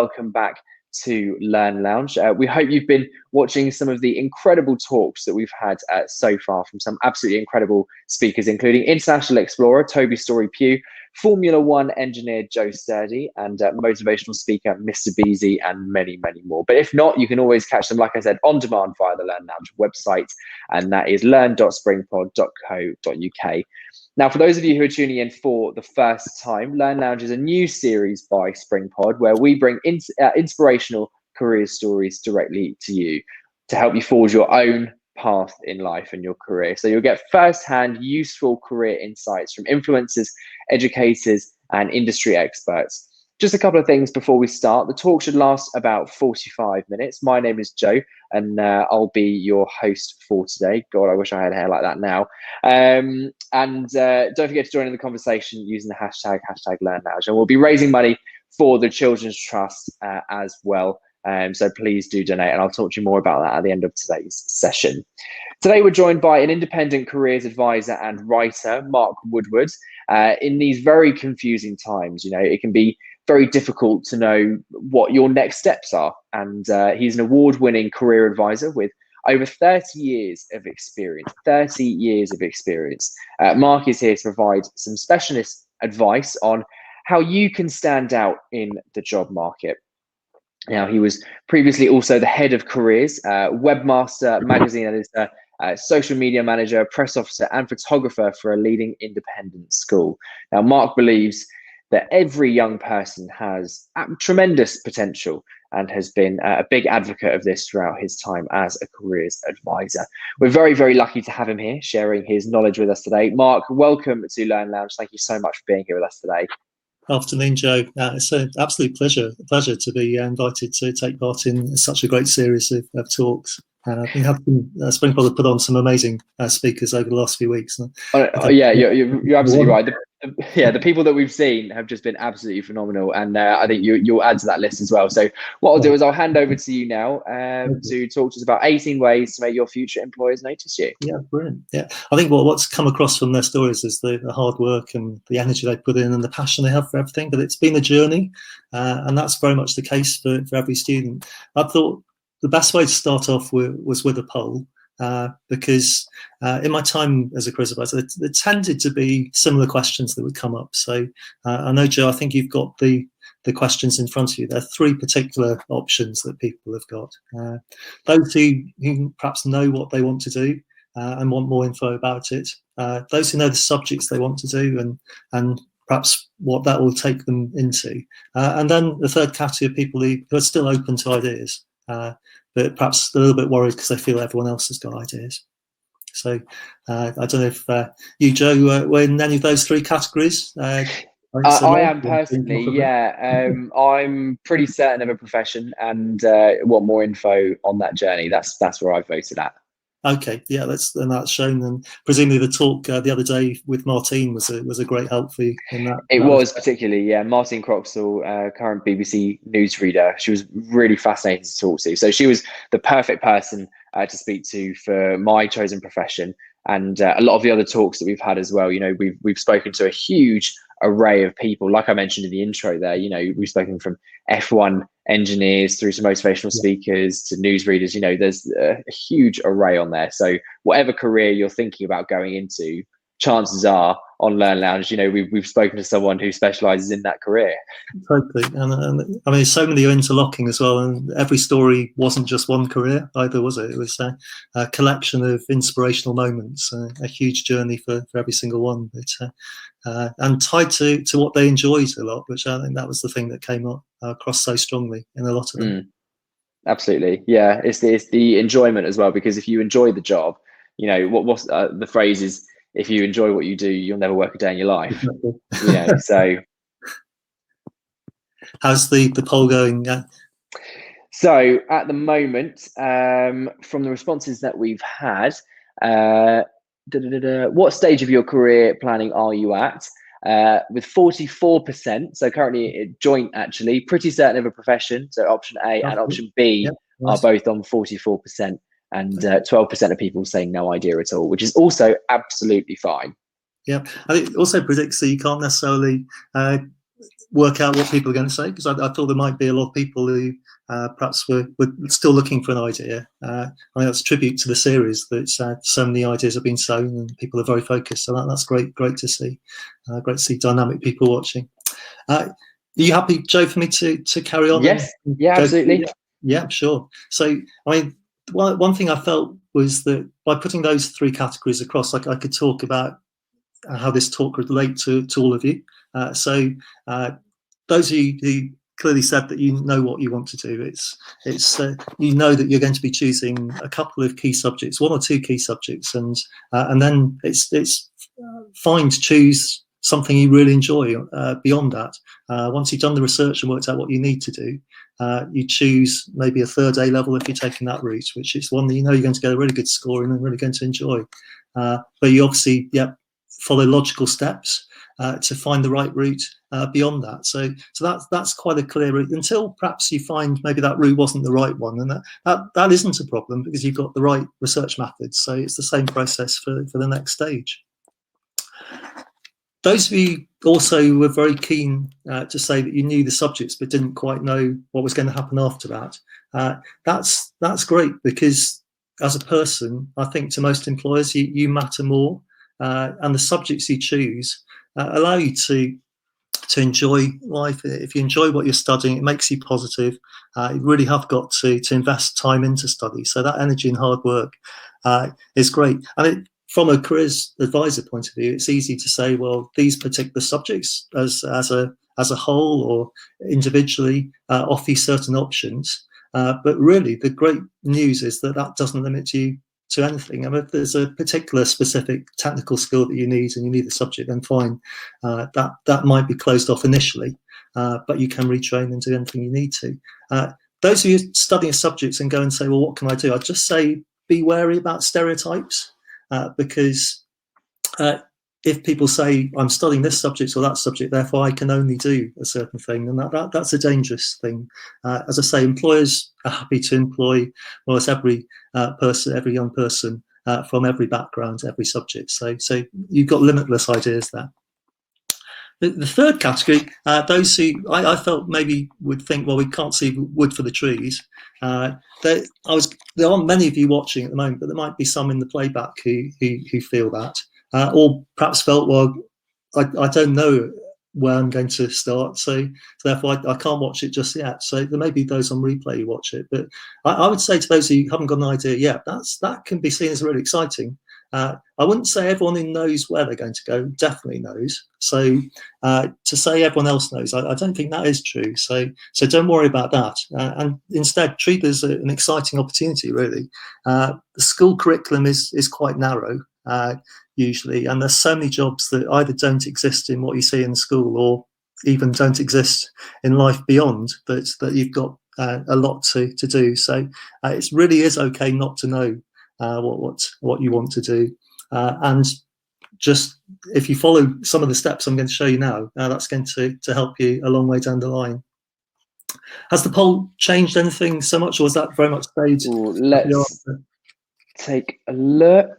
welcome back to Learn Lounge. We hope you've been watching some of the incredible talks that we've had so far from some absolutely incredible speakers, including international explorer Toby Story-Pugh, Formula One engineer Joe Sturdy, and motivational speaker Mr. Beasy, and many, many more. But if not, you can always catch them, like I said, on demand via the Learn Lounge website, and that is learn.springpod.co.uk. Now, for those of you who are tuning in for the first time, Learn Lounge is a new series by SpringPod where we bring inspirational career stories directly to you to help you forge your own path in life and your career. So you'll get first-hand useful career insights from influencers, educators, and industry experts. Just a couple of things before we start. The talk should last about 45 minutes. My name is Joe, and I'll be your host for today. God, I wish I had hair like that now. Don't forget to join in the conversation using the hashtag LearnLounge. And we'll be raising money for the Children's Trust as well. So please do donate, and I'll talk to you more about that at the end of today's session. Today, we're joined by an independent careers advisor and writer, Mark Woodward. In these very confusing times, it can be very difficult to know what your next steps are. And he's an award-winning career advisor with over 30 years of experience. Mark is here to provide some specialist advice on how you can stand out in the job market. Now, he was previously also the head of careers, webmaster, magazine editor, social media manager, press officer, and photographer for a leading independent school. Now, Mark believes that every young person has tremendous potential and has been a big advocate of this throughout his time as a careers advisor. We're very, very lucky to have him here sharing his knowledge with us today. Mark, welcome to Learn Lounge. Thank you so much for being here with us today. Afternoon, Joe. It's an absolute pleasure to be invited to take part in such a great series of talks. We have SpringPod have put on some amazing speakers over the last few weeks. Yeah, you're absolutely right. The people that we've seen have just been absolutely phenomenal, and I think you'll add to that list as well. So what I'll do is I'll hand over to you now to talk to us about 18 ways to make your future employers notice you. Yeah, brilliant. Yeah, I think what's come across from their stories is the hard work and the energy they put in and the passion they have for everything. But it's been a journey, and that's very much the case for every student. I thought the best way to start off was with a poll. Because in my time as a careers advisor, there tended to be similar questions that would come up. So I know, Joe, I think you've got the questions in front of you. There are three particular options that people have got. Those who perhaps know what they want to do and want more info about it. Those who know the subjects they want to do and perhaps what that will take them into. And then the third category of people who are still open to ideas. But perhaps a little bit worried because they feel everyone else has got ideas. So I don't know if you, Joe, were in any of those three categories. I am personally, yeah. I'm pretty certain of a profession and want more info on that journey. That's where I voted at. Okay, yeah, that's shown, and presumably the talk the other day with Martine was a great help for you in that. It was particularly, yeah. Martine Croxall, current BBC newsreader, she was really fascinating to talk to. So she was the perfect person to speak to for my chosen profession, and a lot of the other talks that we've had as well. We've spoken to a huge array of people. Like I mentioned in the intro there, we've spoken from F1 engineers through to motivational speakers to newsreaders. There's a huge array on there. So whatever career you're thinking about going into, chances are on Learn Lounge, we've spoken to someone who specializes in that career. Totally. And I mean, so many are interlocking as well. And every story wasn't just one career either, was it? It was a collection of inspirational moments, a huge journey for every single one. But, and tied to what they enjoyed a lot, which I think that was the thing that came across so strongly in a lot of them. Absolutely. Yeah. It's the enjoyment as well, because if you enjoy the job, what's the phrase is, if you enjoy what you do, you'll never work a day in your life. So how's the poll going? So at the moment, from the responses that we've had, what stage of your career planning are you at? With 44%, so currently joint, actually, pretty certain of a profession. So option A and option B are both on 44%. And 12% of people saying no idea at all, which is also absolutely fine. Yeah, I think it also predicts that you can't necessarily work out what people are going to say, because I thought there might be a lot of people who perhaps were still looking for an idea. I think that's a tribute to the series that so many ideas have been sown and people are very focused. So that's great to see. Great to see dynamic people watching. Are you happy, Joe, for me to carry on? Yes. Yeah, absolutely. Yeah, sure. So, I mean, one thing I felt was that by putting those three categories across, I could talk about how this talk could relate to all of you. So those of you who clearly said that you know what you want to do, it's you know that you're going to be choosing a couple of key subjects, one or two key subjects, and then it's fine to choose something you really enjoy beyond that. Once you've done the research and worked out what you need to do, you choose maybe a third A level if you're taking that route, which is one that you know you're going to get a really good score in and really going to enjoy. But you obviously, follow logical steps to find the right route beyond that. So that's quite a clear route until perhaps you find maybe that route wasn't the right one, and that isn't a problem because you've got the right research methods. So it's the same process for the next stage. Those of you also were very keen to say that you knew the subjects but didn't quite know what was going to happen after that. That's great, because as a person, I think to most employers you matter more. And the subjects you choose allow you to enjoy life. If you enjoy what you're studying, it makes you positive. You really have got to invest time into study. So that energy and hard work is great. And from a careers advisor point of view, it's easy to say, well, these particular subjects as a whole or individually offer you certain options. But really, the great news is that doesn't limit you to anything. I mean, if there's a particular specific technical skill that you need and you need the subject, then fine. That might be closed off initially, but you can retrain and do anything you need to. Those of you studying subjects and go and say, well, what can I do? I'd just say be wary about stereotypes, because if people say, I'm studying this subject or that subject, therefore I can only do a certain thing, and that's a dangerous thing. As I say, employers are happy to employ almost every person, every young person from every background, every subject. So you've got limitless ideas there. The third category, those who I felt maybe would think, well, we can't see wood for the trees. There aren't many of you watching at the moment, but there might be some in the playback who feel that. Or perhaps felt, well, I don't know where I'm going to start, so therefore I can't watch it just yet. So there may be those on replay who watch it, but I would say to those who haven't got an idea yet, that can be seen as really exciting. I wouldn't say everyone who knows where they're going to go definitely knows. So to say everyone else knows, I don't think that is true. So don't worry about that, and instead treat it as an exciting opportunity. Really, the school curriculum is quite narrow. Usually, and there's so many jobs that either don't exist in what you see in school or even don't exist in life beyond, that you've got a lot to do. So it really is okay not to know what you want to do, and just if you follow some of the steps I'm going to show you now, that's going to help you a long way down the line. Has the poll changed anything so much, or was that very much stayed? Let's take a look.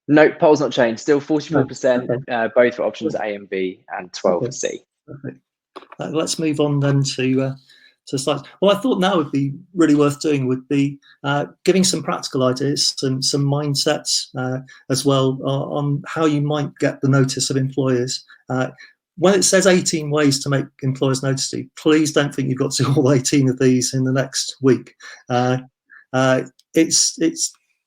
No, poll's not changed. Still 44%, okay. Both for options A and B, and 12 for C. Okay. Let's move on then to slides. What I thought now would be really worth doing would be giving some practical ideas, some mindsets as well on how you might get the notice of employers. When it says 18 ways to make employers notice you, please don't think you've got to do all 18 of these in the next week. It's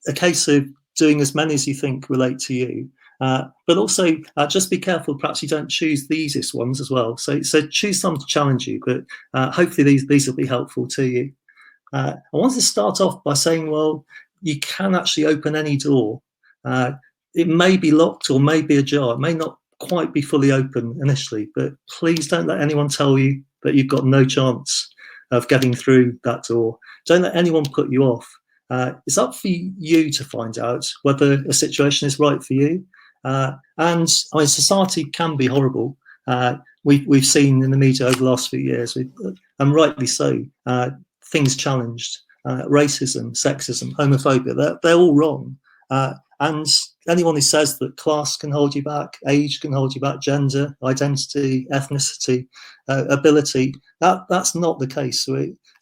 a case of doing as many as you think relate to you, but also just be careful. Perhaps you don't choose the easiest ones as well. So choose some to challenge you, but hopefully these will be helpful to you. I wanted to start off by saying, well, you can actually open any door. It may be locked or may be ajar. It may not quite be fully open initially, but please don't let anyone tell you that you've got no chance of getting through that door. Don't let anyone put you off. It's up for you to find out whether a situation is right for you. And I mean, society can be horrible. We've seen in the media over the last few years, and rightly so, things challenged. Racism, sexism, homophobia, they're all wrong. And anyone who says that class can hold you back, age can hold you back, gender, identity, ethnicity, ability, that's not the case.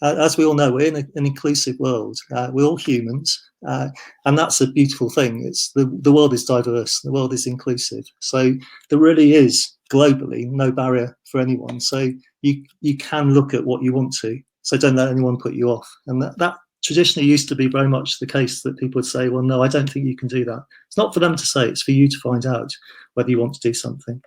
As we all know, we're in an inclusive world. We're all humans, and that's a beautiful thing. It's the world is diverse, the world is inclusive. So there really is globally no barrier for anyone. So you can look at what you want to. So don't let anyone put you off. And that traditionally used to be very much the case, that people would say, well, no, I don't think you can do that. It's not for them to say, it's for you to find out whether you want to do something.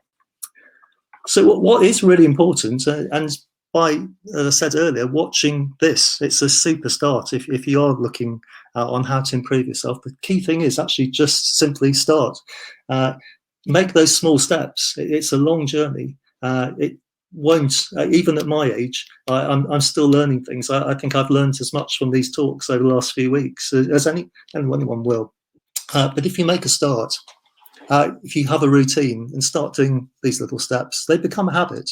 So what is really important, and by, as I said earlier, watching this, it's a super start. If you are looking on how to improve yourself, the key thing is actually just simply start. Make those small steps. It's a long journey. It won't, even at my age, I'm still learning things. I think I've learned as much from these talks over the last few weeks as anyone will. But if you make a start, if you have a routine and start doing these little steps, they become a habit.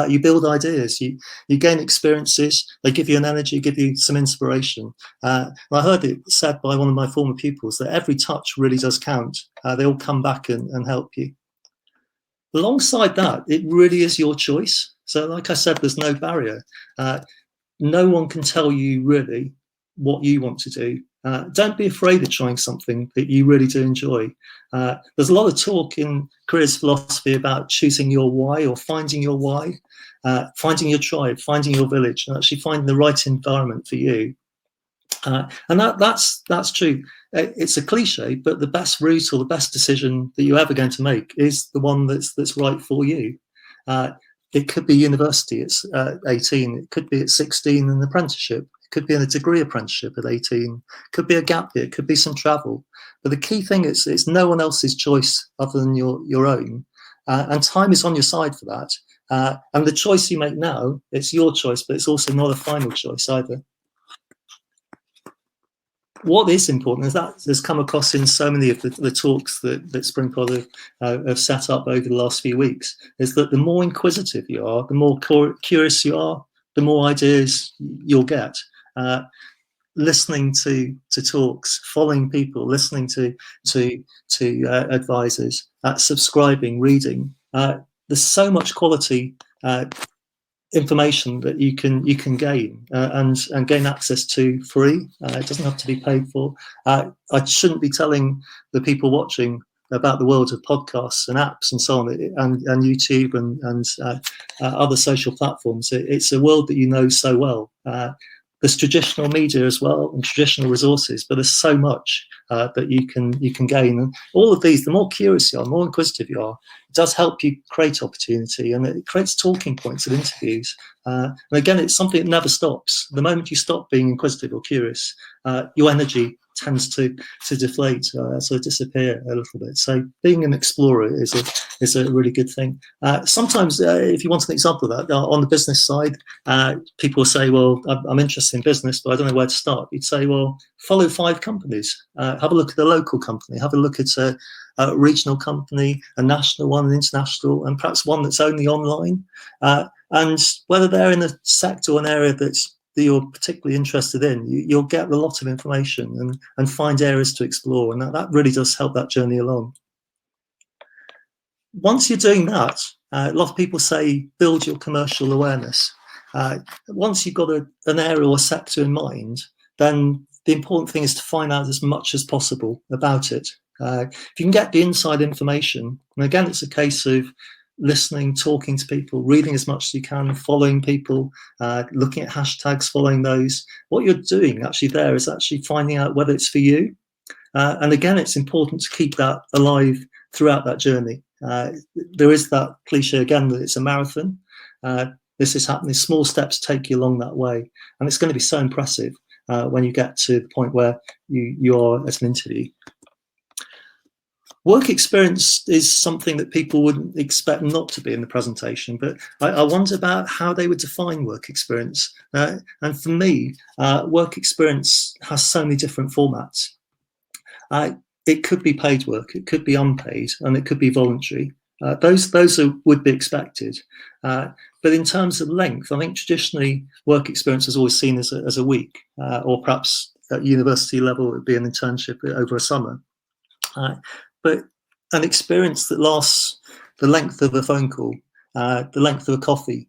You build ideas, you gain experiences, they give you an energy, give you some inspiration. And I heard it said by one of my former pupils that every touch really does count. They all come back and help you. Alongside that, it really is your choice. So like I said, there's no barrier. No one can tell you really what you want to do. Don't be afraid of trying something that you really do enjoy. There's a lot of talk in careers philosophy about choosing your why, or finding your why, finding your tribe, finding your village, and actually finding the right environment for you. And that's true. It's a cliche, but the best route or the best decision that you're ever going to make is the one that's right for you. It could be university at 18. It could be at 16 an apprenticeship. It could be in a degree apprenticeship at 18. It could be a gap year. It could be some travel. But the key thing is it's no one else's choice other than your own. And time is on your side for that. And the choice you make now, it's your choice, but it's also not a final choice either. What is important is that has come across in so many of the talks that SpringPod have set up over the last few weeks, is that the more inquisitive you are, the more curious you are, the more ideas you'll get. Listening to talks, following people, listening to advisors, subscribing, reading. There's so much quality information that you can gain and gain access to free. It doesn't have to be paid for. I shouldn't be telling the people watching about the world of podcasts and apps and so on, and YouTube and other social platforms. It's a world that you know so well. There's traditional media as well and traditional resources, but there's so much that you can gain. And all of these, the more curious you are, the more inquisitive you are, it does help you create opportunity, and it creates talking points at interviews. And again, it's something that never stops. The moment you stop being inquisitive or curious, your energy tends to deflate, sort of disappear a little bit. So being an explorer is a really good thing. Sometimes, if you want an example of that, on the business side, people say, well, I'm interested in business, but I don't know where to start. You'd say, well, follow 5 companies. Have a look at a local company. Have a look at a regional company, a national one, an international, and perhaps one that's only online. And whether they're in a sector or an area that you're particularly interested in, you'll get a lot of information and find areas to explore. And that really does help that journey along. Once you're doing that, a lot of people say, build your commercial awareness. Once you've got an area or sector in mind, then the important thing is to find out as much as possible about it. If you can get the inside information, and again, it's a case of listening, talking to people, reading as much as you can, following people, looking at hashtags, following those. What you're doing actually there is actually finding out whether it's for you. And again, it's important to keep that alive throughout that journey. There is that cliche again that it's a marathon. This is happening. Small steps take you along that way. And it's going to be so impressive when you get to the point where you are at an interview. Work experience is something that people wouldn't expect not to be in the presentation, but I wonder about how they would define work experience. And for me, work experience has so many different formats. It could be paid work, it could be unpaid, and it could be voluntary. Those would be expected. But in terms of length, I think traditionally work experience is always seen as a week, or perhaps at university level it would be an internship over a summer. but an experience that lasts the length of a phone call, the length of a coffee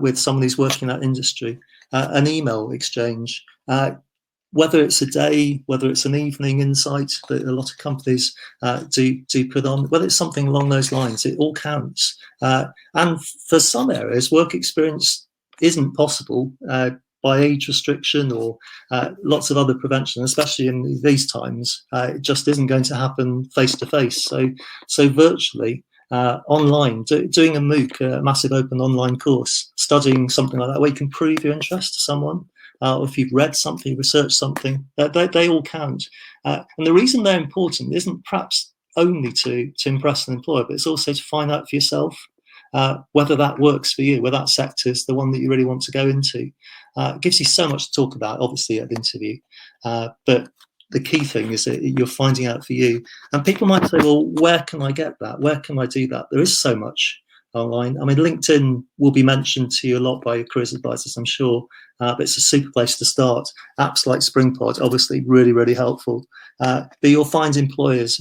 with someone who's working in that industry, an email exchange, whether it's a day, whether it's an evening insight that a lot of companies do put on, whether it's something along those lines, it all counts. And for some areas, work experience isn't possible by age restriction or lots of other prevention, especially in these times. It just isn't going to happen face to face. So virtually, online, doing a MOOC, a massive open online course, studying something like that, where you can prove your interest to someone, or if you've read something, researched something, they all count. And the reason they're important isn't perhaps only to impress an employer, but it's also to find out for yourself whether that works for you, whether that sector is the one that you really want to go into. It gives you so much to talk about, obviously, at the interview. But the key thing is that you're finding out for you. And people might say, well, where can I get that? Where can I do that? There is so much online. I mean, LinkedIn will be mentioned to you a lot by your careers advisors, I'm sure, but it's a super place to start. Apps like SpringPod, obviously, really, really helpful. But you'll find employers,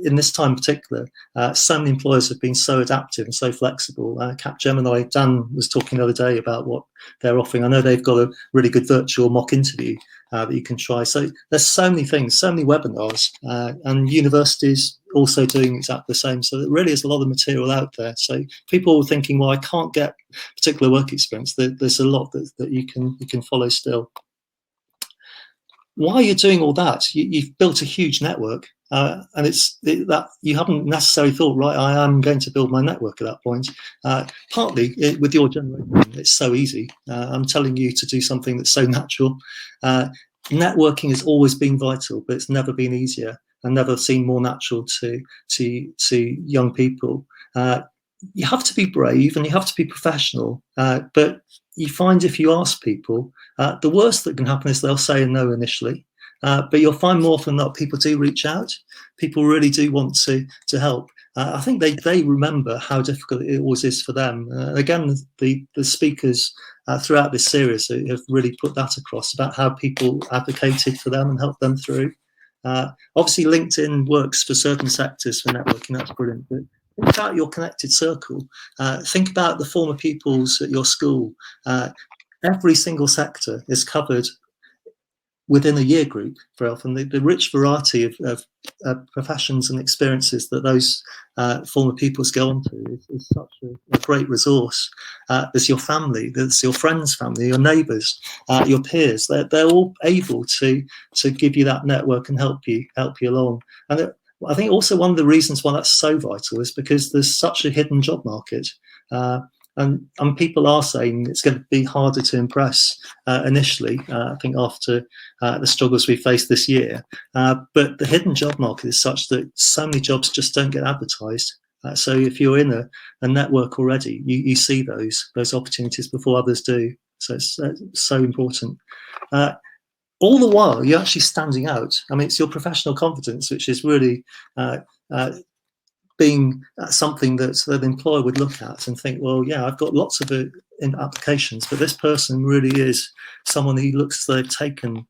in this time in particular, so many employers have been so adaptive and so flexible. Capgemini, Dan was talking the other day about what they're offering. I know they've got a really good virtual mock interview that you can try. So there's so many things, so many webinars, and universities also doing exactly the same. So there really is a lot of material out there. So people are thinking, well, I can't get particular work experience. There's a lot that you can follow still. While you're doing all that, you've built a huge network, and that you haven't necessarily thought, right, I am going to build my network at that point. Partly with your generation, it's so easy. I'm telling you to do something that's so natural. Networking has always been vital, but it's never been easier and never seemed more natural to young people. You have to be brave and you have to be professional, but you find if you ask people, the worst that can happen is they'll say no initially, but you'll find more often than not people do reach out. People really do want to help. I think they remember how difficult it always is for them. Again, the speakers throughout this series have really put that across about how people advocated for them and helped them through. Obviously, LinkedIn works for certain sectors for networking. That's brilliant. But think about your connected circle. Think about the former pupils at your school. Every single sector is covered within a year group very often. The rich variety of professions and experiences that those former pupils go on to is such a great resource. There's your family, there's your friends' family, your neighbours, your peers. They're all able to give you that network and help you along. And I think also one of the reasons why that's so vital is because there's such a hidden job market. And people are saying it's going to be harder to impress initially, I think, after the struggles we faced this year. But the hidden job market is such that so many jobs just don't get advertised. So if you're in a network already, you see those opportunities before others do. So it's so important. All the while, you're actually standing out. I mean, it's your professional confidence, which is really being something that the employer would look at and think, well, yeah, I've got lots of applications, but this person really is someone who looks as though they've taken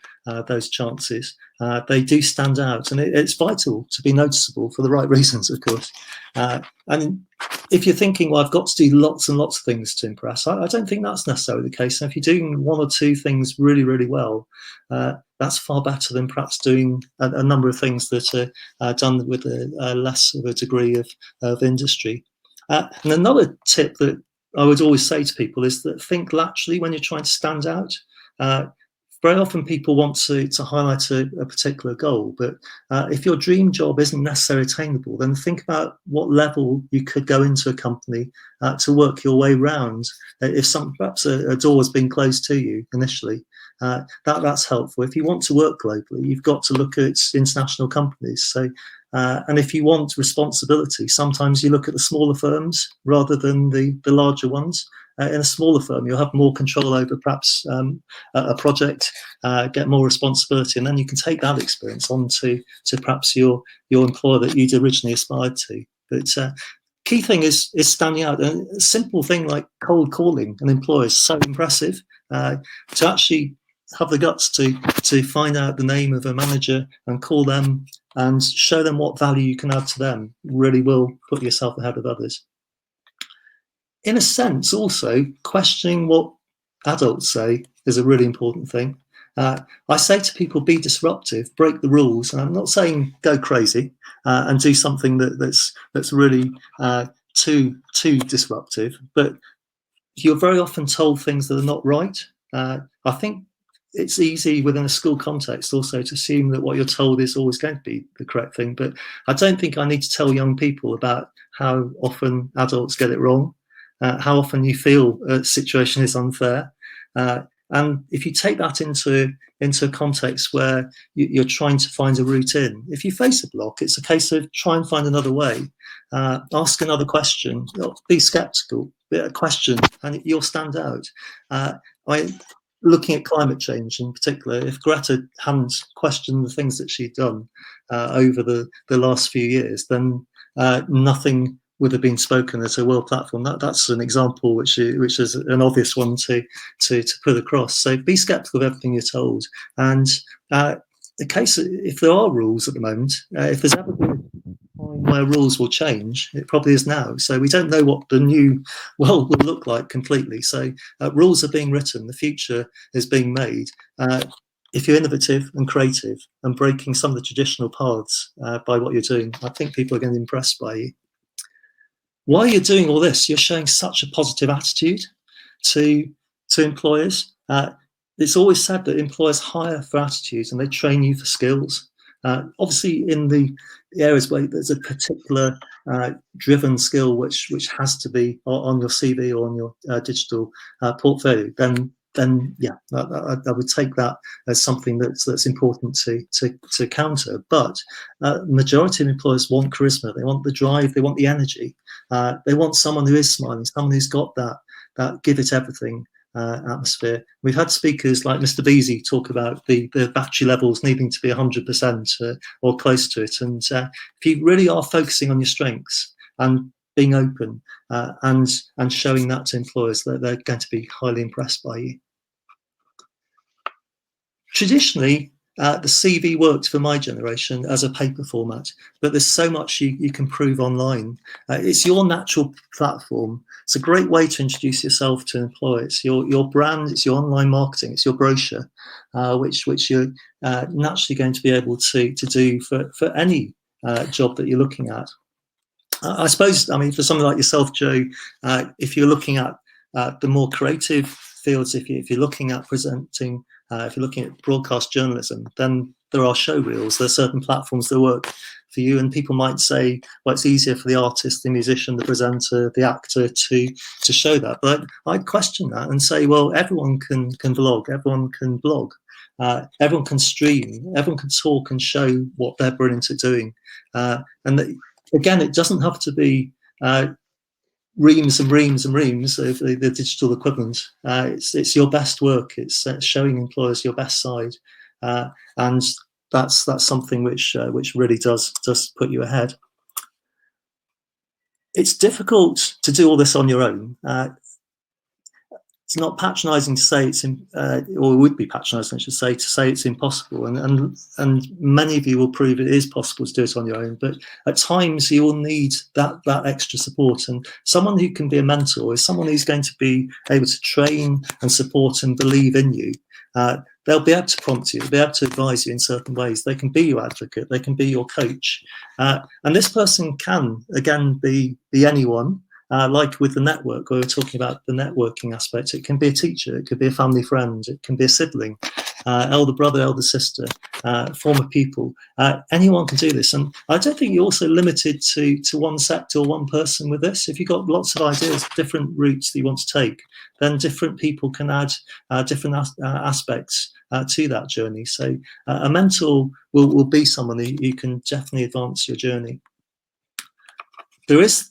those chances. They do stand out, and it's vital to be noticeable for the right reasons, of course. And if you're thinking, well, I've got to do lots and lots of things to impress, I don't think that's necessarily the case. And if you're doing one or two things really, really well, that's far better than perhaps doing a number of things that are done with a less of a degree of industry. And another tip that I would always say to people is that think laterally when you're trying to stand out. Very often people want to highlight a particular goal, but if your dream job isn't necessarily attainable, then think about what level you could go into a company to work your way round. If perhaps a door has been closed to you initially, that's helpful. If you want to work globally, you've got to look at international companies. So, and if you want responsibility, sometimes you look at the smaller firms rather than the larger ones. In a smaller firm, you'll have more control over perhaps a project, get more responsibility, and then you can take that experience on to perhaps your employer that you'd originally aspired to. But key thing is standing out. And a simple thing like cold calling an employer is so impressive. To actually have the guts to find out the name of a manager and call them and show them what value you can add to them, really will put yourself ahead of others. In a sense, also, questioning what adults say is a really important thing. I say to people, be disruptive, break the rules. And I'm not saying go crazy and do something that's really too disruptive, but you're very often told things that are not right. I think it's easy within a school context also to assume that what you're told is always going to be the correct thing. But I don't think I need to tell young people about how often adults get it wrong, how often you feel a situation is unfair. And if you take that into a context where you're trying to find a route in, if you face a block, it's a case of try and find another way, ask another question, be skeptical, question, and you'll stand out. Looking at climate change in particular, if Greta hadn't questioned the things that she'd done over the last few years, then nothing would have been spoken at a world platform. That's an example which is an obvious one to put across. So be skeptical of everything you're told. And the case, if there are rules at the moment, if there's ever been a time where rules will change, it probably is now. So we don't know what the new world will look like completely. So rules are being written, the future is being made. If you're innovative and creative and breaking some of the traditional paths by what you're doing, I think people are going to be impressed by you. While you're doing all this, you're showing such a positive attitude to employers. It's always said that employers hire for attitudes and they train you for skills. Obviously, in the areas where there's a particular driven skill which has to be on your CV or on your digital portfolio, then yeah, I would take that as something that's important to counter. But majority of employers want charisma. They want the drive. They want the energy. They want someone who is smiling, someone who's got that give it everything atmosphere. We've had speakers like Mr. Beasy talk about the battery levels needing to be 100% or close to it. And if you really are focusing on your strengths and being open and showing that to employers, that they're going to be highly impressed by you. Traditionally, the CV worked for my generation as a paper format, but there's so much you can prove online. It's your natural platform. It's a great way to introduce yourself to employers. It's your brand, it's your online marketing, it's your brochure, which you're naturally going to be able to do for any job that you're looking at. I suppose, I mean, for something like yourself, Joe, if you're looking at the more creative fields, if you're looking at presenting, if you're looking at broadcast journalism, then there are show reels. There are certain platforms that work for you, and people might say, well, it's easier for the artist, the musician, the presenter, the actor to show that. But I'd question that and say, well, everyone can vlog, everyone can blog, everyone can stream, everyone can talk and show what they're brilliant at doing. Again, it doesn't have to be reams and reams and reams of the digital equivalent. It's your best work. It's showing employers your best side, and that's something which really does put you ahead. It's difficult to do all this on your own. It's not patronising to say it's, or it would be patronising, I should say, to say it's impossible. And many of you will prove it is possible to do it on your own. But at times you will need that extra support. And someone who can be a mentor is someone who's going to be able to train and support and believe in you. They'll be able to prompt you, they'll be able to advise you in certain ways. They can be your advocate, they can be your coach. And this person can, again, be anyone. Like with the network, where we're talking about the networking aspect, it can be a teacher, it could be a family friend, it can be a sibling, elder brother, elder sister, former pupil. Anyone can do this. And I don't think you're also limited to one sector or one person with this. If you've got lots of ideas, different routes that you want to take, then different people can add different aspects to that journey. So a mentor will be someone who can definitely advance your journey. There is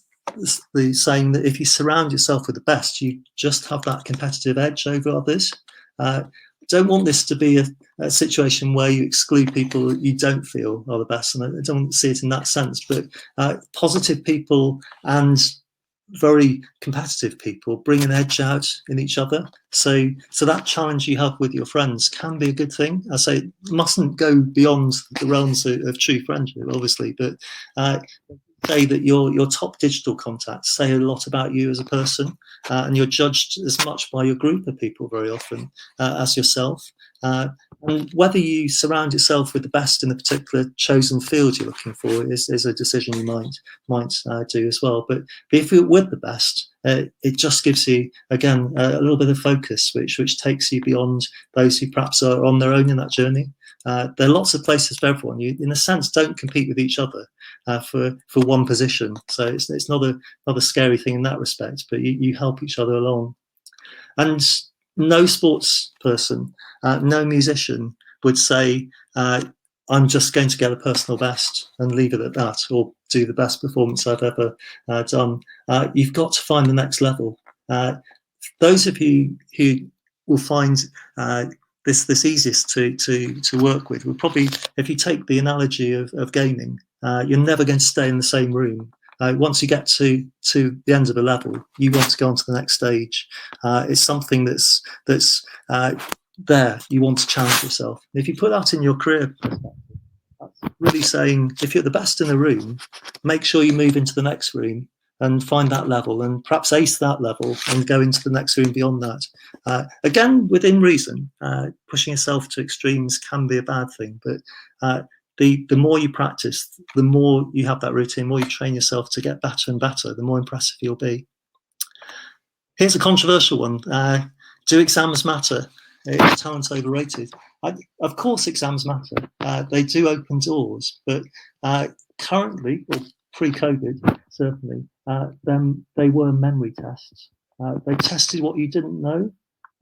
the saying that if you surround yourself with the best, you just have that competitive edge over others. Don't want this to be a situation where you exclude people that you don't feel are the best, and I don't see it in that sense. But positive people and very competitive people bring an edge out in each other. So that challenge you have with your friends can be a good thing. I say it mustn't go beyond the realms of true friendship, obviously, but say that your top digital contacts say a lot about you as a person, and you're judged as much by your group of people very often as yourself. And whether you surround yourself with the best in a particular chosen field you're looking for is a decision you might do as well. But if you're with the best, it just gives you, again, a little bit of focus, which takes you beyond those who perhaps are on their own in that journey. There are lots of places for everyone. You, in a sense, don't compete with each other for one position. So it's not a scary thing in that respect, but you help each other along. And no sports person, no musician would say, I'm just going to get a personal best and leave it at that, or do the best performance I've ever done. You've got to find the next level. Those of you who will find this easiest to work with will probably, if you take the analogy of gaming, you're never going to stay in the same room. Once you get to the end of a level, you want to go on to the next stage. It's something that's there. You want to challenge yourself. And if you put that in your career, that's really saying, if you're the best in the room, make sure you move into the next room and find that level, and perhaps ace that level and go into the next room beyond that. Again, within reason. Pushing yourself to extremes can be a bad thing, but the more you practice, the more you have that routine, the more you train yourself to get better and better, the more impressive you'll be. Here's a controversial one. Do exams matter? Is talent overrated? Of course exams matter. They do open doors, but currently, or pre-COVID, certainly, then they were memory tests. They tested what you didn't know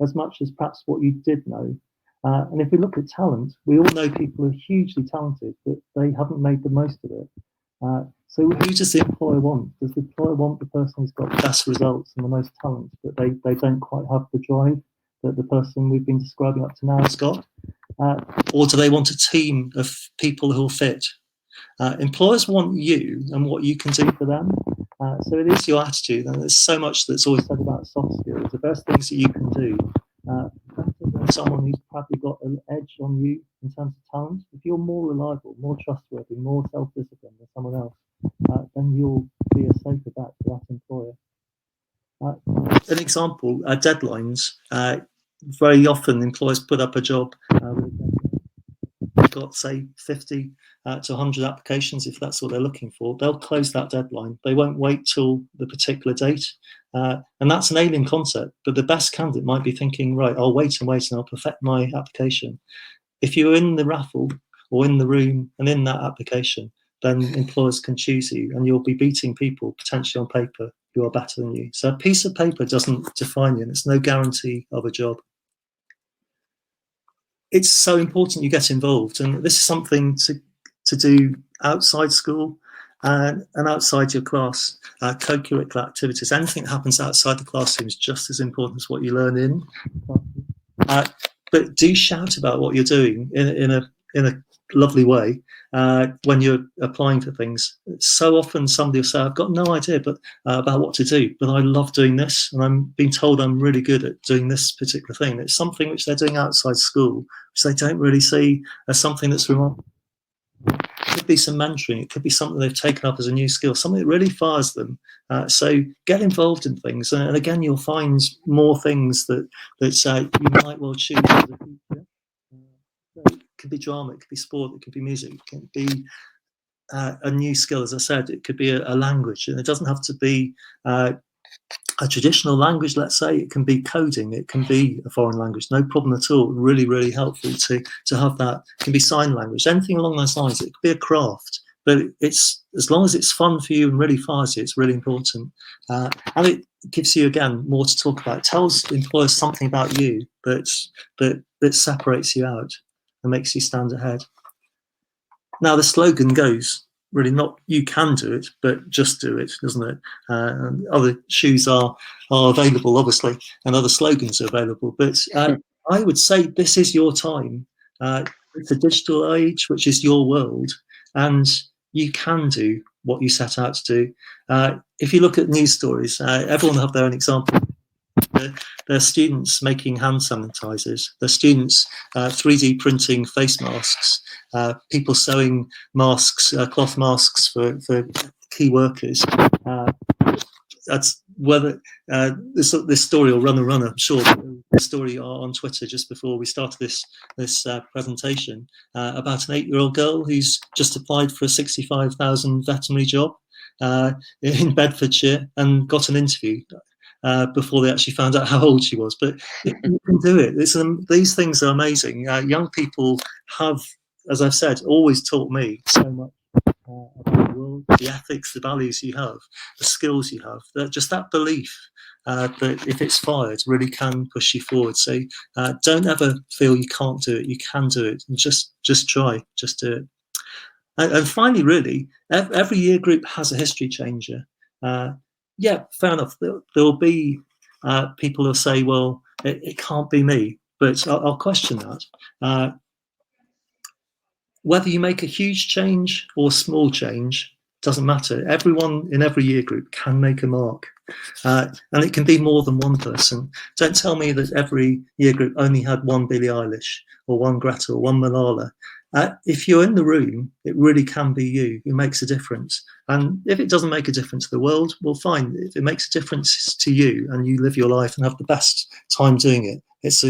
as much as perhaps what you did know. And if we look at talent, we all know people are hugely talented, but they haven't made the most of it. So who does the employer want? Does the employer want the person who's got the best results and the most talent, but they don't quite have the drive that the person we've been describing up to now has got? Or do they want a team of people who'll fit? Employers want you and what you can do for them. So it is your attitude, and there's so much that's always said about soft skills. The best things that you can do, better than someone who's probably got an edge on you in terms of talent. If you're more reliable, more trustworthy, more self-disciplined than someone else, then you'll be a safer bet for that employer. An example, deadlines. Very often employers put up a job they've got, say, 50 to 100 applications, if that's what they're looking for. They'll close that deadline. They won't wait till the particular date. And that's an alien concept, but the best candidate might be thinking, right, I'll wait and wait and I'll perfect my application. If you're in the raffle or in the room and in that application, then employers can choose you, and you'll be beating people potentially on paper who are better than you. So a piece of paper doesn't define you, and it's no guarantee of a job. It's so important you get involved, and this is something to do outside school and outside your class. Co-curricular activities, anything that happens outside the classroom is just as important as what you learn in. But do shout about what you're doing in a lovely way when you're applying for things. So often somebody will say, I've got no idea about what to do, but I love doing this, and I'm being told I'm really good at doing this particular thing. It's something which they're doing outside school, which they don't really see as something that's remarkable. It could be some mentoring, it could be something they've taken up as a new skill, something that really fires them. So get involved in things, and again, you'll find more things that you might well choose as a future. It could be drama, it could be sport, it could be music, it could be a new skill. As I said, it could be a language, and it doesn't have to be a traditional language. Let's say it can be coding, it can be a foreign language, no problem at all. Really, really helpful to have that. It can be sign language, anything along those lines. It could be a craft, but it's, as long as it's fun for you and really fires you, it's really important. And it gives you, again, more to talk about. It tells employers something about you that separates you out and makes you stand ahead. Now, the slogan goes, really not you can do it, but just do it, doesn't it? Other shoes are available, obviously, and other slogans are available. But I would say this is your time. It's a digital age, which is your world, and you can do what you set out to do. if you look at news stories, everyone will have their own example. There are students making hand sanitizers. There are students 3D printing face masks. People sewing masks, cloth masks for key workers. That's whether this story will run and run. I'm sure the story on Twitter just before we started this presentation about an 8-year-old girl who's just applied for a 65,000 veterinary job in Bedfordshire and got an interview before they actually found out how old she was. But you can do it. These things are amazing. Young people have, as I've said, always taught me so much about the world, the ethics, the values you have, the skills you have, just that belief that if it's fired, really can push you forward. So don't ever feel you can't do it. You can do it. And just try. Just do it. And finally, really, every year group has a history changer. Yeah, fair enough. There will be people who'll say, well, it can't be me. But I'll question that. Whether you make a huge change or a small change, doesn't matter. Everyone in every year group can make a mark. And it can be more than one person. Don't tell me that every year group only had one Billie Eilish or one Greta or one Malala. If you're in the room, it really can be you who makes a difference. And if it doesn't make a difference to the world, well, fine. If it makes a difference to you and you live your life and have the best time doing it, it's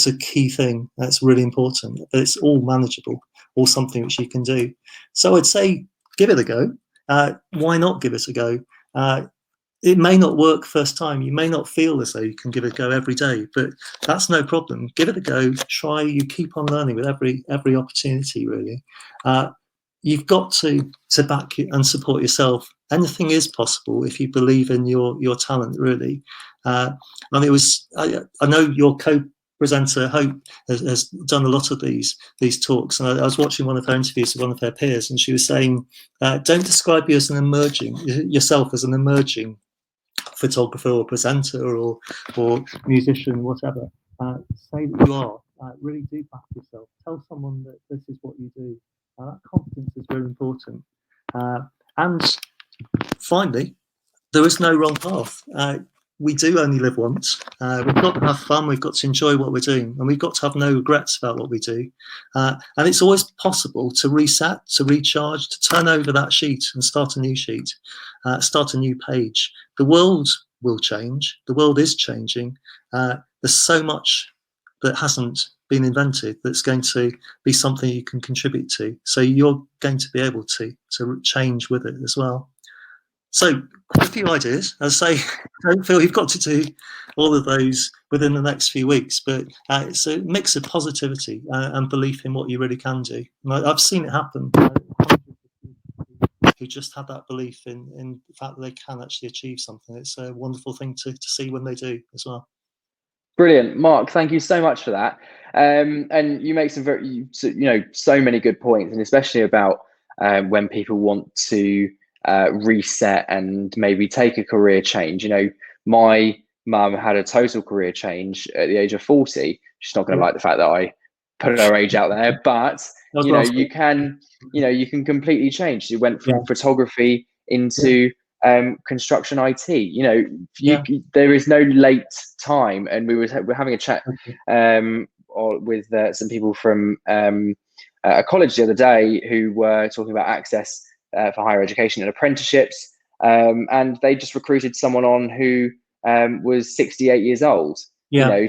a key thing. That's really important. But it's all manageable, all something which you can do. So I'd say give it a go. Why not give it a go? It may not work first time. You may not feel as though you can give it a go every day, but that's no problem. Give it a go. Try. You keep on learning with every opportunity. Really, you've got to back it and support yourself. Anything is possible if you believe in your talent. Really, and it was. I know your co-presenter Hope has done a lot of these talks, and I was watching one of her interviews with one of her peers, and she was saying, "Don't describe yourself as an emerging photographer or presenter or musician, whatever. Say that you are. Really do back yourself. Tell someone that this is what you do. That confidence is really important. And finally, there is no wrong path. We do only live once. We've got to have fun. We've got to enjoy what we're doing, and we've got to have no regrets about what we do. And it's always possible to reset, to recharge, to turn over that sheet and start a new sheet, start a new page. The world will change. The world is changing. There's so much that hasn't been invented that's going to be something you can contribute to. So you're going to be able to change with it as well. So quite a few ideas. As I say, I don't feel you've got to do all of those within the next few weeks, but it's a mix of positivity and belief in what you really can do. And I've seen it happen. Who just have that belief in the fact that they can actually achieve something. It's a wonderful thing to see when they do as well. Brilliant, Mark. Thank you so much for that. And you make some so many good points, and especially about when people want to reset and maybe take a career change. My mum had a total career change at the age of 40. She's not going to like the fact that I put her age out there, but you can completely change. She went from photography into construction IT. There is no late time. And we're having a chat with some people from a college the other day who were talking about access for higher education and apprenticeships, and they just recruited someone on who was 68 years old.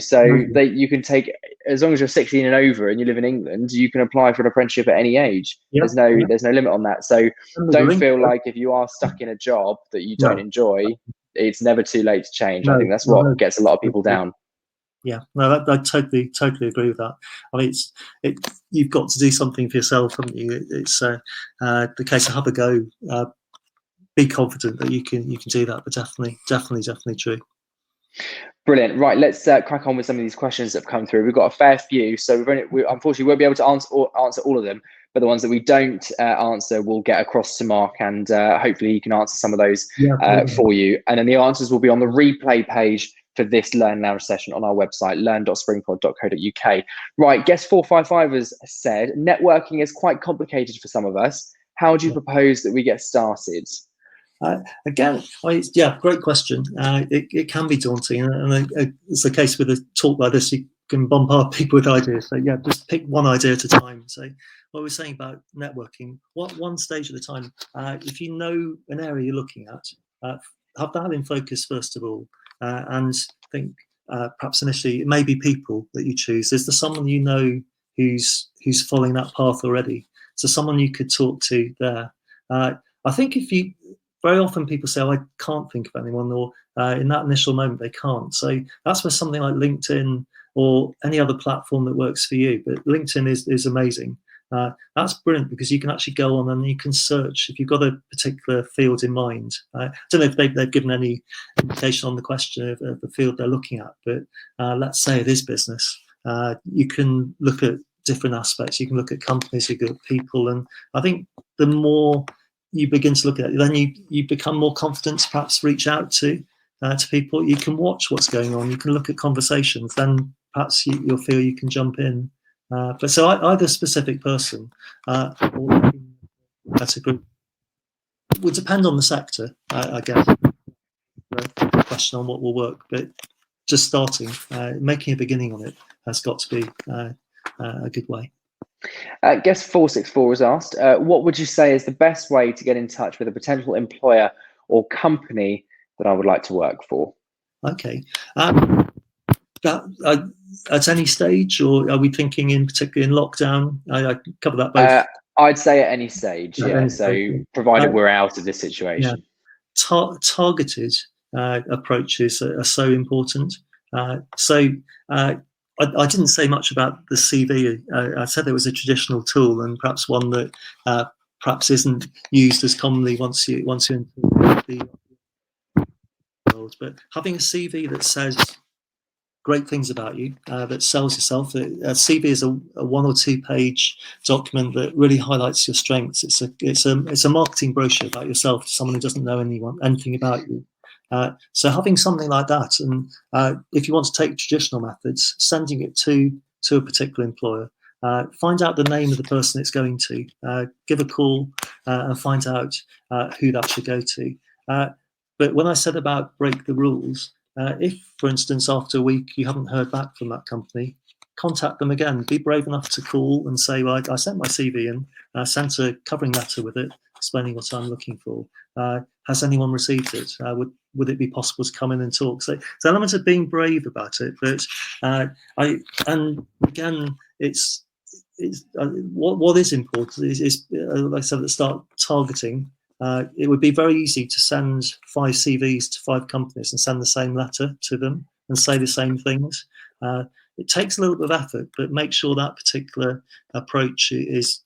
So you can take, as long as you're 16 and over and you live in England, you can apply for an apprenticeship at any age. There's no limit on that. So don't feel like if you are stuck in a job that you don't enjoy, it's never too late to change. I think that's what gets a lot of people down. Yeah, no, I totally agree with that. I mean, you've got to do something for yourself, haven't you? It's the case of have a go. Be confident that you can do that. But definitely true. Brilliant. Right, let's crack on with some of these questions that have come through. We've got a fair few, so we unfortunately won't be able to answer all of them, but the ones that we don't answer, we'll get across to Mark, and hopefully he can answer some of those for you. And then the answers will be on the replay page for this Learn Lounge session on our website, learn.springpod.co.uk. Right, guest 455 has said, networking is quite complicated for some of us. How do you propose that we get started? Again, great question. It can be daunting, and it's the case with a talk like this. You can bombard people with ideas. So yeah, just pick one idea at a time. So what we're saying about networking, one stage at a time. If you know an area you're looking at, have that in focus first of all, and think perhaps initially it may be people that you choose. Is there someone you know who's following that path already? So someone you could talk to there. I think if you very often people say, oh, I can't think of anyone, or in that initial moment they can't. So that's where something like LinkedIn or any other platform that works for you. But LinkedIn is amazing. That's brilliant because you can actually go on and you can search if you've got a particular field in mind. I don't know if they've given any indication on the question of the field they're looking at, but let's say it is business. You can look at different aspects. You can look at companies, you can look at people, and I think the more you begin to look at it, then you become more confident to perhaps reach out to people. You can watch what's going on. You can look at conversations. Then perhaps you'll feel you can jump in. But so either a specific person or at a group would depend on the sector, I guess. The question on what will work, but just starting, making a beginning on it has got to be a good way. Guest 464 was asked, what would you say is the best way to get in touch with a potential employer or company that I would like to work for? Okay. At any stage, or are we thinking in particular in lockdown? I cover that both. I'd say at any stage, yeah. Any so stage. Provided we're out of this situation. Yeah. Targeted approaches are so important. I didn't say much about the CV. I said there was a traditional tool and perhaps one that perhaps isn't used as commonly once you're into the world. But having a CV that says great things about you, that sells yourself. A CV is a 1 or 2 page document that really highlights your strengths. It's a marketing brochure about yourself to someone who doesn't know anything about you. So having something like that, and if you want to take traditional methods, sending it to a particular employer, find out the name of the person it's going to, give a call and find out who that should go to. But when I said about break the rules, if, for instance, after a week you haven't heard back from that company, contact them again. Be brave enough to call and say, well, I sent my CV in, sent a covering letter with it, explaining what I'm looking for. Has anyone received it? Would it be possible to come in and talk? So it's an element of being brave about it. But what is important is like I said at the start, targeting. It would be very easy to send 5 CVs to 5 companies and send the same letter to them and say the same things. It takes a little bit of effort, but make sure that particular approach is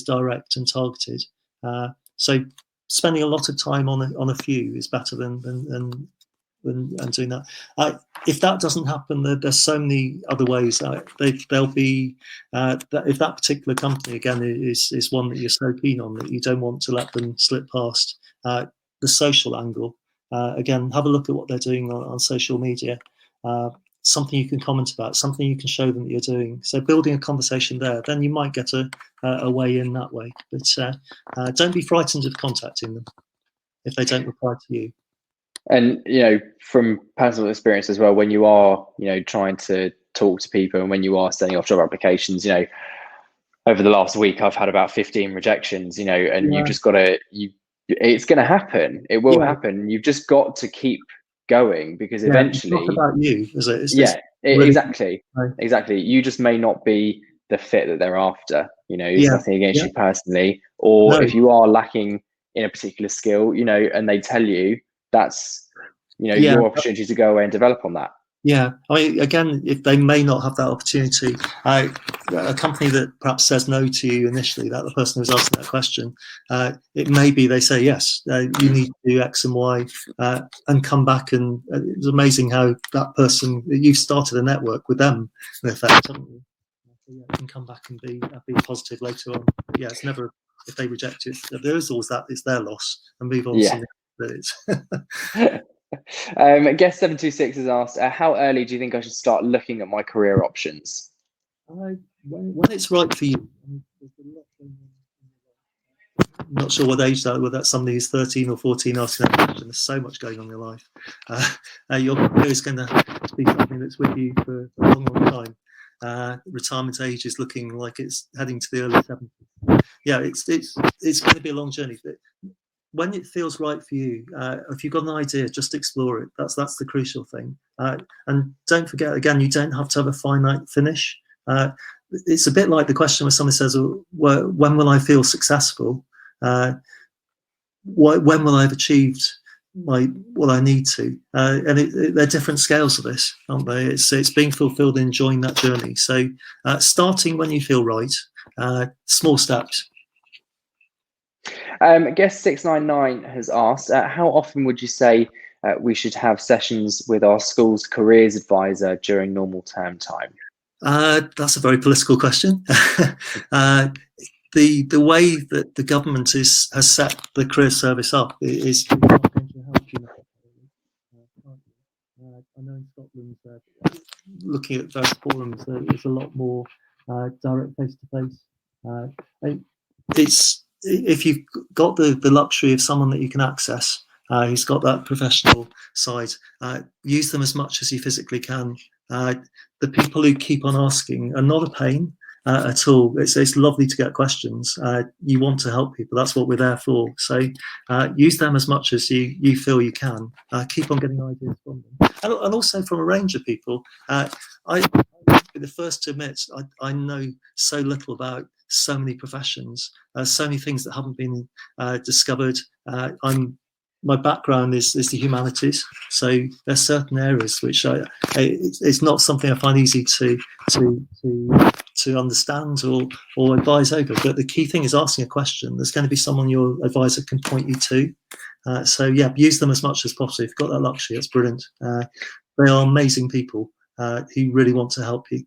direct and targeted. So spending a lot of time on a few is better than doing that. If that doesn't happen, there's so many other ways. There'll be if that particular company again is one that you're so keen on that you don't want to let them slip past. The social angle, again, have a look at what they're doing on social media. Something you can comment about, something you can show them that you're doing. So building a conversation there, then you might get a way in that way. But don't be frightened of contacting them if they don't reply to you. And from personal experience as well, when you are trying to talk to people and when you are sending off job applications, over the last week I've had about 15 rejections, and you just got to it's going to happen. It will happen. You've just got to keep going because eventually it's not about you, is it? Really, exactly. You just may not be the fit that they're after. It's nothing against you personally, or if you are lacking in a particular skill, and they tell you, that's your opportunity to go away and develop on that. Yeah, I mean, again, if they may not have that opportunity, a company that perhaps says no to you initially, that the person who's asking that question, it may be they say yes, you need to do X and Y, and come back. And it's amazing how that person, you've started a network with them, in effect, haven't you? So, you can come back and be positive later on. But it's never, if they reject it, there is always that, it's their loss, and move on to something that is. Guest 726 has asked, how early do you think I should start looking at my career options? When it's right for you. not sure what age that, whether that's somebody who's 13 or 14 asking that question. There's so much going on in your life. Your career is going to be something that's with you for a long, long time. Retirement age is looking like it's heading to the early 70s. Yeah, it's going to be a long journey. But when it feels right for you, if you've got an idea, just explore it. That's the crucial thing. And don't forget, again, you don't have to have a finite finish. It's a bit like the question where someone says, well, when will I feel successful? When will I have achieved what I need to? And they're different scales of this, aren't they? It's being fulfilled and enjoying that journey. So starting when you feel right, small steps. Guest 699 has asked, how often would you say we should have sessions with our school's careers advisor during normal term time? That's a very political question. The way that the government has set the career service up is not going to help you. I know in Scotland, looking at those forums, there's a lot more direct face-to-face. It's if you've got the luxury of someone that you can access, who's got that professional side, use them as much as you physically can. The people who keep on asking are not a pain at all. It's lovely to get questions. You want to help people. That's what we're there for. So use them as much as you feel you can. Keep on getting ideas from them. And also from a range of people. I'll be the first to admit I know so little about so many professions, so many things that haven't been discovered. My background is the humanities, so there's certain areas which it's not something I find easy to understand or advise over. But the key thing is asking a question. There's going to be someone your advisor can point you to. So yeah, use them as much as possible. If you've got that luxury, it's brilliant. They are amazing people who really want to help you.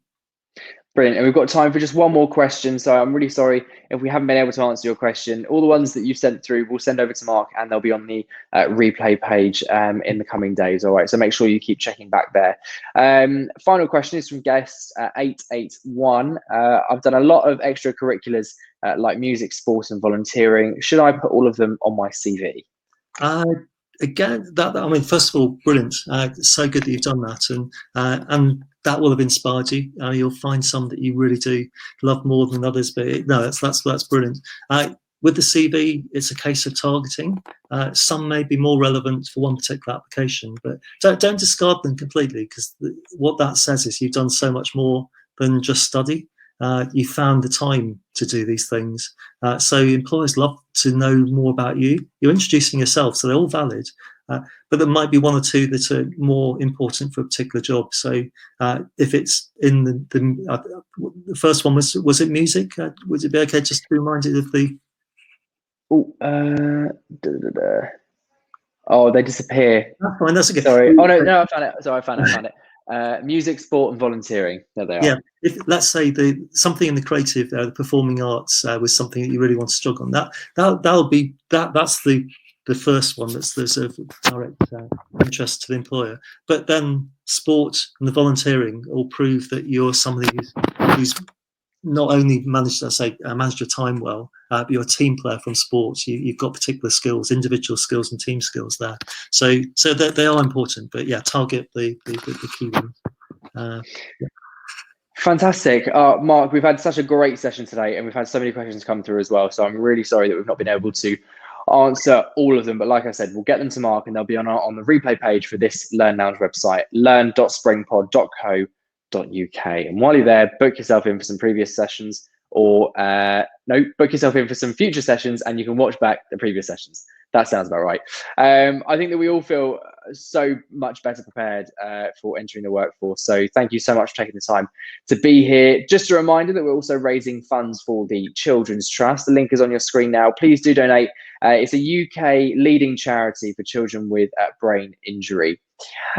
Brilliant. And we've got time for just one more question. So I'm really sorry if we haven't been able to answer your question. All the ones that you've sent through, we'll send over to Mark and they'll be on the replay page in the coming days. All right. So make sure you keep checking back there. Final question is from guest 881. I've done a lot of extracurriculars like music, sports and volunteering. Should I put all of them on my CV? Again, I mean, first of all, brilliant. It's so good that you've done that, and that will have inspired you. You'll find some that you really do love more than others, but no, that's brilliant. With the CV, it's a case of targeting. Some may be more relevant for one particular application, but don't discard them completely, because what that says is you've done so much more than just study. You found the time to do these things. So employers love to know more about you. You're introducing yourself, so they're all valid. But there might be one or two that are more important for a particular job. So if it's in the first one, was it music? Would it be okay just to be reminded of the... Oh, they disappear. That's fine, that's okay. Sorry. Oh, no, I found it. Sorry, I found it. Music, sport and volunteering. There they are. Yeah, if let's say something in the creative, the performing arts was something that you really want to struggle on, that'll be that's the first one there's a direct interest to the employer. But then sport and the volunteering will prove that you're somebody who's not only managed your time well, but you're a team player from sports. You've got particular skills, individual skills and team skills there. So they are important. But yeah, target the key ones. Yeah. Fantastic. Mark, we've had such a great session today and we've had so many questions come through as well. So I'm really sorry that we've not been able to answer all of them. But like I said, we'll get them to Mark and they'll be on the replay page for this Learn Lounge website, learn.springpod.co.uk. And while you're there, book yourself in for some previous sessions book yourself in for some future sessions and you can watch back the previous sessions. That sounds about right. I think that we all feel so much better prepared for entering the workforce. So thank you so much for taking the time to be here. Just a reminder that we're also raising funds for the Children's Trust. The link is on your screen now. Please do donate. It's a UK leading charity for children with brain injury.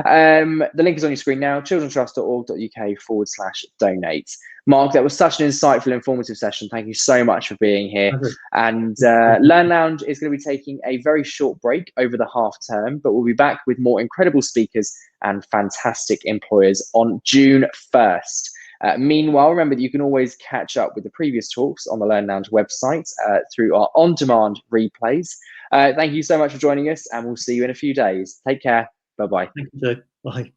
The link is on your screen now, childrentrust.org.uk/donate. Mark, that was such an insightful, informative session. Thank you so much for being here. And Learn Lounge is going to be taking a very short break over the half term, but we'll be back with more incredible speakers and fantastic employers on June 1st. Meanwhile, remember that you can always catch up with the previous talks on the Learn Lounge website through our on-demand replays. Thank you so much for joining us, and we'll see you in a few days. Take care. Bye-bye. Thank you, Joe. Bye.